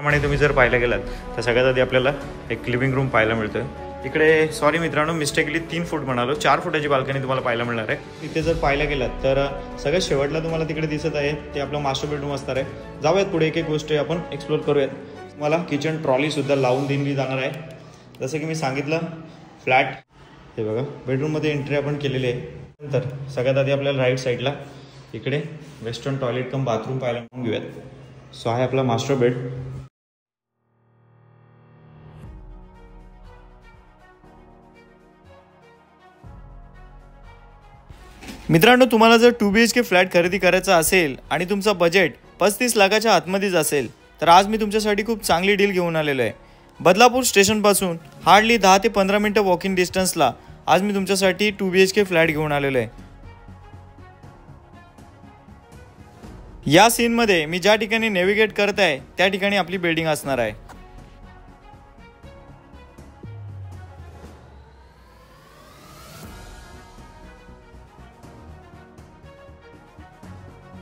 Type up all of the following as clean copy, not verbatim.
प्रमाणे तुम्ही जर पाहायला गेलात तर सगळ्यात आधी आपल्याला एक लिव्हिंग रूम पाहायला मिळतोय। इकडे सॉरी मित्रांनो, मिस्टेकली 3 फूट म्हणालो, 4 फुटाची बाल्कनी तुम्हाला पाहायला मिळणार आहे। इथे जर पाहायला गेलात तर सगळ्यात शेवटला तुम्हाला तिकडे दिसत आहे ते आपलं मास्टर बेडरूम असणार आहे। जाऊयात पुढे, एक एक गोष्ट आपण एक्सप्लोर करूयात। तुम्हाला किचन ट्रॉली सुद्धा लावून दिली जाणार आहे। जसं की मी सांगितलं, फ्लॅट हे बघा, बेडरूममध्ये एंट्री आपण केलेली आहे। नंतर सगळ्यात आधी आपल्याला राईट साईडला इकडे वेस्टर्न टॉयलेट कम बाथरूम पाहायला घेऊयात। सो आहे आपला मास्टर बेड। मित्रांनो, तुम्हाला जर 2 BHK फ्लॅट खरेदी करायचा असेल आणि तुमचा बजेट 35 लाखाच्या आतमध्येच असेल तर आज मी तुमच्यासाठी खूप चांगली डील घेऊन आलेलो आहे। बदलापूर स्टेशनपासून हार्डली 10 ते 15 मिनिटं वॉकिंग डिस्टन्सला आज मी तुमच्यासाठी 2 BHK फ्लॅट घेऊन आलेलो आहे। या सीनमध्ये मी ज्या ठिकाणी नेव्हिगेट करत आहे त्या ठिकाणी आपली बिल्डिंग असणार आहे।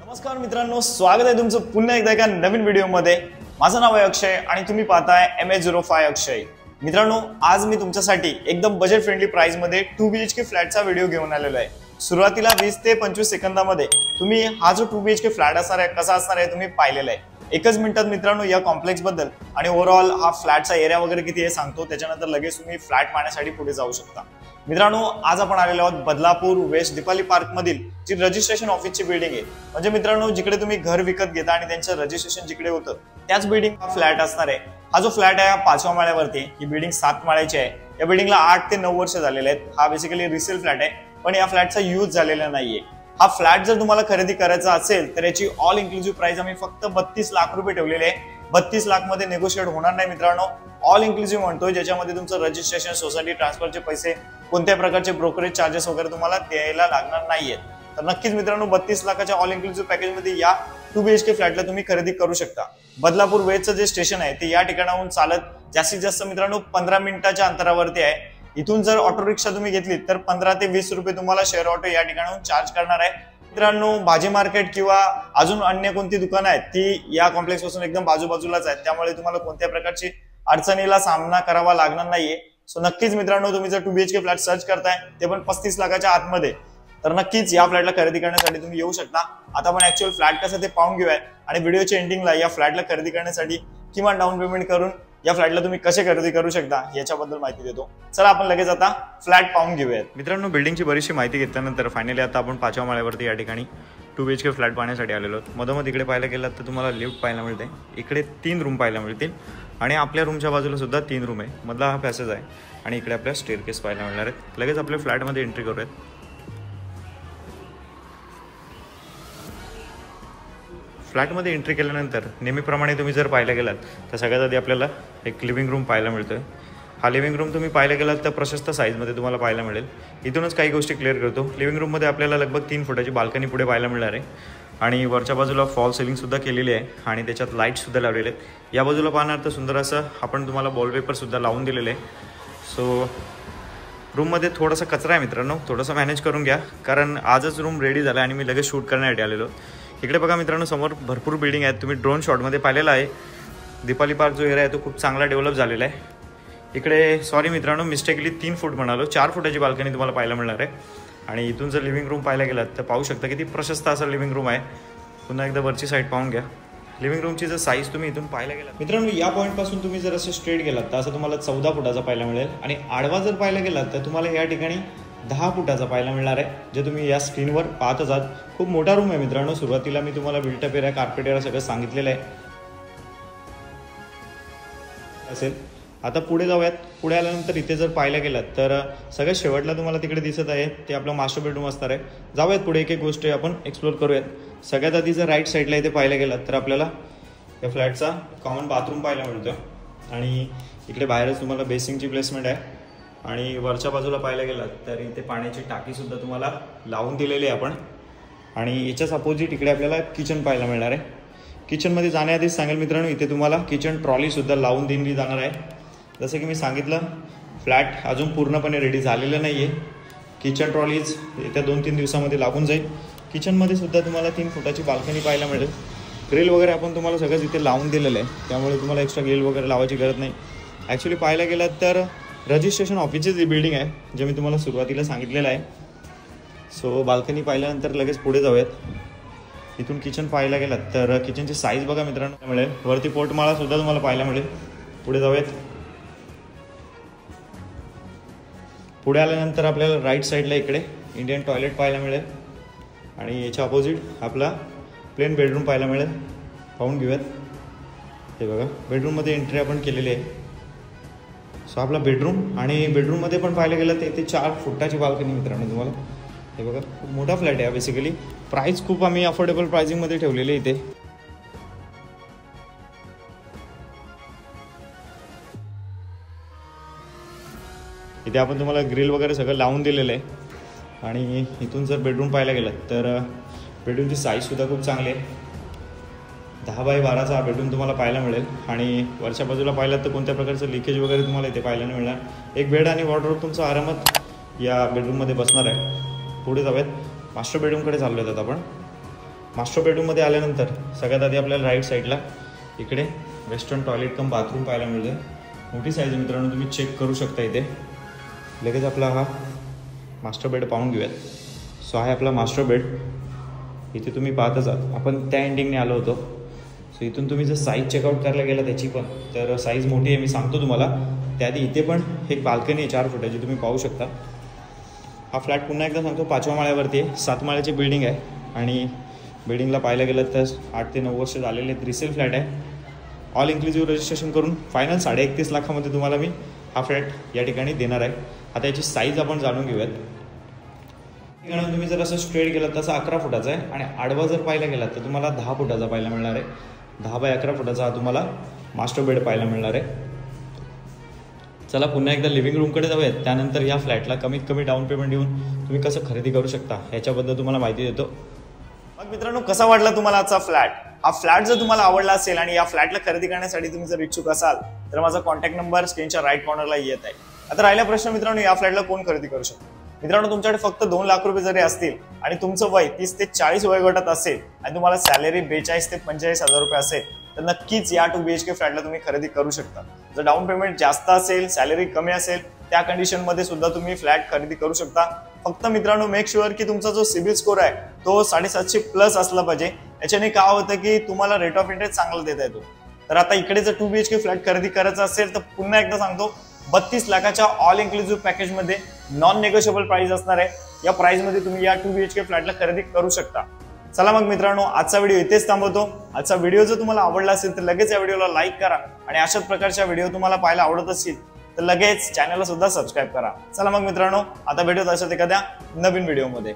नमस्कार मित्रांनो, स्वागत आहे तुमचं पुन्हा एकदा एका नवीन व्हिडिओमध्ये। माझं नाव आहे अक्षय आणि तुम्ही पाहताय MH05 अक्षय। मित्रांनो, आज मी तुमच्यासाठी एकदम बजेट फ्रेंडली प्राइस मध्ये 2 BHK फ्लॅटचा व्हिडिओ घेऊन आलेलो आहे। सुरुवातीला 20 ते 25 सेकंदामध्ये तुम्ही हा जो 2 BHK फ्लॅट असणार आहे कसा असणार आहे तुम्ही पाहिलेला आहे। एकच मिनिटात मित्रांनो या कॉम्प्लेक्स बद्दल आणि ओव्हरऑल हा फ्लॅटचा एरिया वगैरे किती हे सांगतो, त्याच्यानंतर लगेच तुम्ही फ्लॅट पाहण्यासाठी पुढे जाऊ शकता। मित्रांनो, आज आपण आलेलो आहोत बदलापूर वेस्ट दीपाली पार्क मधील जी रजिस्ट्रेशन ऑफिसची बिल्डिंग आहे। म्हणजे मित्रांनो, जिकडे तुम्ही घर विकत घेता आणि त्यांचं रजिस्ट्रेशन जिकडे होतं त्याच बिल्डिंग हा फ्लॅट असणार आहे। हा जो फ्लॅट आहे 5व्या माळ्यावरती, ही बिल्डिंग 7 माळ्याची आहे। या बिल्डिंगला 8 ते 9 वर्ष झालेले आहेत। हा बेसिकली रिसेल फ्लॅट आहे, पण या फ्लॅटचा यूज झालेला नाहीये। हा फ्लॅट जर तुम्हाला खरेदी करायचा असेल तर याची ऑल इन्क्लुसिव्ह प्राइस आम्ही फक्त 32 लाख रुपये ठेवलेले आहे। 32 लाख मध्ये नेगोशिएट होणार नाही मित्रांनो। ऑल इन्क्लुसिव्ह म्हणतोय, ज्याच्यामध्ये तुमचं रजिस्ट्रेशन, सोसायटी ट्रान्सफरचे पैसे, कोणत्याही प्रकारचे ब्रोकरेज चार्जेस वगैरे तुम्हाला द्यायला लागणार नाहीयेत। तर नक्कीच मित्रांनो, 32 लाखाच्या ऑल इन्क्लुसिव्ह पॅकेज मध्ये या 2 BHK फ्लॅटला तुम्ही खरेदी करू शकता। बदलापूर वेस्टचं जे स्टेशन आहे ते या ठिकाणाहून चालत जास्तीत जास्त मित्रांनो 15 मिनिटाच्या अंतरावरती आहे। इथून जर ऑटो रिक्षा तुम्ही घेतली तर 15 ते 20 रुपये तुम्हाला शेअर ऑटो या ठिकाणाहून चार्ज करणार आहे। मित्रांनो, भाजी मार्केट किंवा अजून अन्य कोणती दुकानं आहेत ती या कॉम्प्लेक्स पासून एकदम बाजूबाजूलाच आहेत, त्यामुळे तुम्हाला कोणत्या प्रकारची अडचणीला सामना करावा लागणार नाहीये। सो नक्कीच मित्रांनो, तुम्ही जर 2 BHK फ्लॅट सर्च करताय ते पण 35 लाखाच्या आतमध्ये, तर नक्कीच या फ्लॅटला खरेदी करण्यासाठी तुम्ही येऊ शकता। आता आपण ऍक्च्युअल फ्लॅट कसं ते पाहून घेऊया आणि व्हिडिओच्या एंडिंगला या फ्लॅटला खरेदी करण्यासाठी किमान डाऊन पेमेंट करून या फ्लॅटला तुम्ही कसे खरेदी करू शकता याच्याबद्दल माहिती देतो। चला आपण लगेच आता फ्लॅट पाहून घेऊयात। मित्रांनो, बिल्डिंगची बरीचशी माहिती घेतल्यानंतर फायनली आता आपण 5व्या माळ्यावरती या ठिकाणी 2 BHK फ्लॅट पाहण्यासाठी आलेलो आहोत। मधोमध इकडे पाहायला गेलात तर तुम्हाला लिफ्ट पाहायला मिळते। इकडे 3 रूम पाहायला मिळतील आणि आपल्या रूमच्या बाजूला सुद्धा 3 रूम आहे। मधला हा पॅसेज आहे आणि इकडे आपल्या स्टेअरकेस पाहायला मिळणार आहेत। लगेच आपल्या फ्लॅटमध्ये एंट्री करूयात। फ्लॅटमध्ये एंट्री केल्यानंतर नेहमीप्रमाणे तुम्ही जर पाहायला गेलात तर सगळ्यात आधी आपल्याला एक लिव्हिंग रूम पाहायला मिळतोय। हा लिव्हिंग रूम तुम्ही पाहायला गेलात तर प्रशस्त साईजमध्ये तुम्हाला पाहायला मिळेल। इथूनच काही गोष्टी क्लिअर करतो। लिव्हिंग रूममध्ये आपल्याला लगभग 3 फुटाची बाल्कनी पुढे पाहायला मिळणार आहे आणि वरच्या बाजूला फॉल सिलिंग सुद्धा केलेली आहे आणि त्याच्यात लाईट सुद्धा लावलेले आहेत। या बाजूला पाहणार तर सुंदर असं आपण तुम्हाला वॉलपेपर सुद्धा लावून दिलेले आहे। सो रूममध्ये थोडासा कचरा आहे मित्रांनो, थोडंसं मॅनेज करून घ्या, कारण आजच रूम रेडी झाला आणि मी लगेच शूट करण्यासाठी आलेलो। इकडे बघा मित्रांनो, समोर भरपूर बिल्डिंग आहेत। तुम्ही ड्रोन शॉटमध्ये पाहिलेला आहे। दीपाली पार्क जो एरिया आहे तो खूप चांगला डेव्हलप झालेला आहे। इकडे सॉरी मित्रांनो, मिस्टेकली 3 फूट म्हणालो, 4 फुटाची बाल्कनी तुम्हाला पाहायला मिळणार आहे आणि इथून जर लिव्हिंग रूम पाहायला गेलात तर पाहू शकता किती प्रशस्त असा लिव्हिंग रूम आहे। पुन्हा एकदा वरची साईड पाहून घ्या। लिव्हिंग रूमची जर साईज तुम्ही इथून पाहायला गेलात मित्रांनो, या पॉईंटपासून तुम्ही जर असं स्ट्रेट गेलात तर असं तुम्हाला 14 फुटाचा पाहायला मिळेल आणि आडवा जर पाहायला गेलात तर तुम्हाला या ठिकाणी 10 फुटाचा पाहायला मिळणार आहे, जे तुम्ही या स्क्रीनवर पाहतच आहात। खूप मोठा रूम आहे मित्रांनो। सुरुवातीला मी तुम्हाला बिल्टअप एरिया, कार्पेट एरिया सगळं सांगितलेलं आहे असेल। आता पुढे जाऊयात। पुढे आल्यानंतर इथे जर पाहायला गेलात तर सगळ्यात शेवटला तुम्हाला तिकडे दिसत आहे ते आपलं मास्टर बेडरूम असणार आहे। जाऊयात पुढे, एक एक गोष्ट आपण एक्सप्लोर करूयात। सगळ्यात आधी जर राईट साईडला इथे पाहायला गेलात तर आपल्याला या फ्लॅटचा कॉमन बाथरूम पाहायला मिळतो आणि इकडे बाहेरच तुम्हाला बेसिंगची प्लेसमेंट आहे आणि वरच्या बाजूला पाहायला गेलात तर इथे पाण्याची टाकी सुद्धा तुम्हाला लावून दिलेली आहे आपण आणि याच्याच अपोजिट इकडे आपल्याला किचन पाहायला मिळणार आहे। किचनमध्ये जाण्याआधीच सांगेल मित्रांनो, इथे तुम्हाला किचन ट्रॉली सुद्धा लावून दिली जाणार आहे। जसं की मी सांगितलं, फ्लॅट अजून पूर्णपणे रेडी झालेलं नाही आहे। किचन ट्रॉलीज येत्या 2-3 दिवसामध्ये लागून जाईल। किचनमध्ये सुद्धा तुम्हाला 3 फुटाची बाल्कनी पाहायला मिळेल ग्रिल वगैरे आपण तुम्हाला सगळंच इथे लावून दिलेलं आहे, त्यामुळे तुम्हाला एक्स्ट्रा ग्रिल वगैरे लावायची गरज नाही. ॲक्च्युली पाहायला गेलं तर रजिस्ट्रेशन ऑफिसची जी बिल्डिंग आहे, जे मी तुम्हाला सुरुवातीला सांगितलेलं आहे. सो बाल्कनी पाहिल्यानंतर लगेच पुढे जाऊयात. इथून किचन पाहायला गेलात तर किचनची साईज बघा मित्रांनो मिळेल. वरती पोटमाळा सुद्धा तुम्हाला पाहायला मिळेल. पुढे जाऊयात. पुढे आल्यानंतर आपल्याला राईट साईडला इकडे इंडियन टॉयलेट पाहायला मिळेल आणि याच्या अपोजिट आपला प्लेन बेडरूम पाहायला मिळेल. पाहून घेऊयात. हे बघा, बेडरूममध्ये एंट्री आपण केलेली आहे. सो आपला बेडरूम, आणि बेडरूममध्ये पण पाहायला गेलं तर इथे 4 फुटाची बाल्कनी मित्रांनो तुम्हाला. हे बघा, खूप मोठा फ्लॅट आहे. बेसिकली प्राईस खूप आम्ही अफोर्डेबल प्राइसिंगमध्ये ठेवलेली आहे इथे. इथे आपण तुम्हाला ग्रिल वगैरे सगळं लावून दिलेलं आहे. आणि इथून जर बेडरूम पाहायला गेलं तर बेडरूमची साईजसुद्धा खूप चांगली आहे. 10 बाय 12चा हा बेडरूम तुम्हाला पाहायला मिळेल. आणि वरच्या बाजूला पाहिलं तर कोणत्या प्रकारचं लिकेज वगैरे तुम्हाला इथे पाहायला नाही मिळणार. एक बेड आणि वॉर्डरोब तुमचा आरामात या बेडरूममध्ये बसणार आहे. पुढे जाऊयात. मास्टर बेडरूमकडे चाललो आहेत आपण. मास्टर बेडरूममध्ये आल्यानंतर सगळ्यात आधी आपल्याला राईट साईडला इकडे वेस्टर्न टॉयलेट कम बाथरूम पाहायला मिळते. मोठी साईज आहे मित्रांनो, तुम्ही चेक करू शकता इथे. लगेच आपला हा मास्टर बेड पाहून घेऊयात. सो आहे आपला मास्टर बेड. इथे तुम्ही पाहतच आहात, आपण त्या एंडिंगने आलो होतो. सो इथून तुम्ही जर साईज चेकआउट करायला गेला त्याची पण, तर साईज मोठी आहे, मी सांगतो तुम्हाला. त्याआधी इथे पण एक बाल्कनी आहे 4 फुटाची, तुम्ही पाहू शकता. हा फ्लॅट पुन्हा एकदा सांगतो 5व्या माळ्यावरती आहे. 7 माळ्याची बिल्डिंग आहे आणि बिल्डिंगला पाहायला गेलं तर 8 ते 9 वर्ष झालेले. रिसेल फ्लॅट आहे. ऑल इन्क्लुझिव्ह रजिस्ट्रेशन करून फायनल 31.5 लाखामध्ये तुम्हाला मी हा फ्लॅट या ठिकाणी देणार आहे. आता याची साईज आपण जाणून घेऊयात. ठिकाणी तुम्ही जर असं स्ट्रेट गेलात तसं 11 फुटाचा आहे आणि आडवा जर पाहायला गेलात तर तुम्हाला 10 फुटाचा पाहायला मिळणार आहे. 10 बाय 11 फुटाचा हा तुम्हाला मास्टर बेड पाहायला मिळणार आहे. चला पुन्हा एकदा लिव्हिंग रूमकडे जाऊयात. त्यानंतर या फ्लॅटला कमीत कमी डाऊन पेमेंट देऊन तुम्ही कसं खरेदी करू शकता याच्याबद्दल तुम्हाला माहिती देतो. मग मित्रांनो, कसा वाटला तुम्हाला आजचा फ्लॅट? हा फ्लॅट जर तुम्हाला आवडला असेल आणि या फ्लॅटला खरेदी करण्यासाठी तुम्ही जर इच्छुक असाल तर माझा कॉन्टॅक्ट नंबर स्क्रीनच्या राईट कॉर्नरला येत आहे. आता राहिला प्रश्न मित्रांनो, या फ्लॅटला कोण खरेदी करू शकतो? मित्रांनो, तुमच्याकडे फक्त 2 लाख रुपये जरी असतील आणि तुमचं वय 30 ते 40 वयोगटात असेल आणि तुम्हाला सॅलरी 42 ते 45 हजार रुपये असेल तर नक्कीच या 2 BHK फ्लॅटला तुम्ही खरेदी करू शकता. जर डाऊन पेमेंट जास्त असेल, सॅलरी कमी असेल, त्या कंडिशनमध्ये सुद्धा तुम्ही फ्लॅट खरेदी करू शकता. फक्त मित्रांनो, मेक शुअर की तुमचा जो सिबिल स्कोर आहे तो 750+ असला पाहिजे. याच्याने काय होतं की तुम्हाला रेट ऑफ इंटरेस्ट चांगला देता येतो. तर आता इकडे जर 2 BHK फ्लॅट खरेदी करायचा असेल तर पुन्हा एकदा सांगतो, 32 लाखाच्या ऑल इन्क्लुझिव्ह पॅकेजमध्ये नॉन नेगोशिएबल प्राइस असणार आहे. या प्राइसमध्ये तुम्ही या 2 BHK फ्लॅटला खरेदी करू शकता. चला मग मित्रांनो, आजचा व्हिडिओ इथेच थांबवतो. आजचा व्हिडिओ जर तुम्हाला आवडला असेल तर लगेच या व्हिडिओला लाईक करा आणि अशाच प्रकारच्या व्हिडिओ तुम्हाला पाहायला आवडत असतील तर लगेच चॅनलला सुद्धा सबस्क्राईब करा. चला मग मित्रांनो, आता भेटूत अशाच एखाद्या नवीन व्हिडिओमध्ये.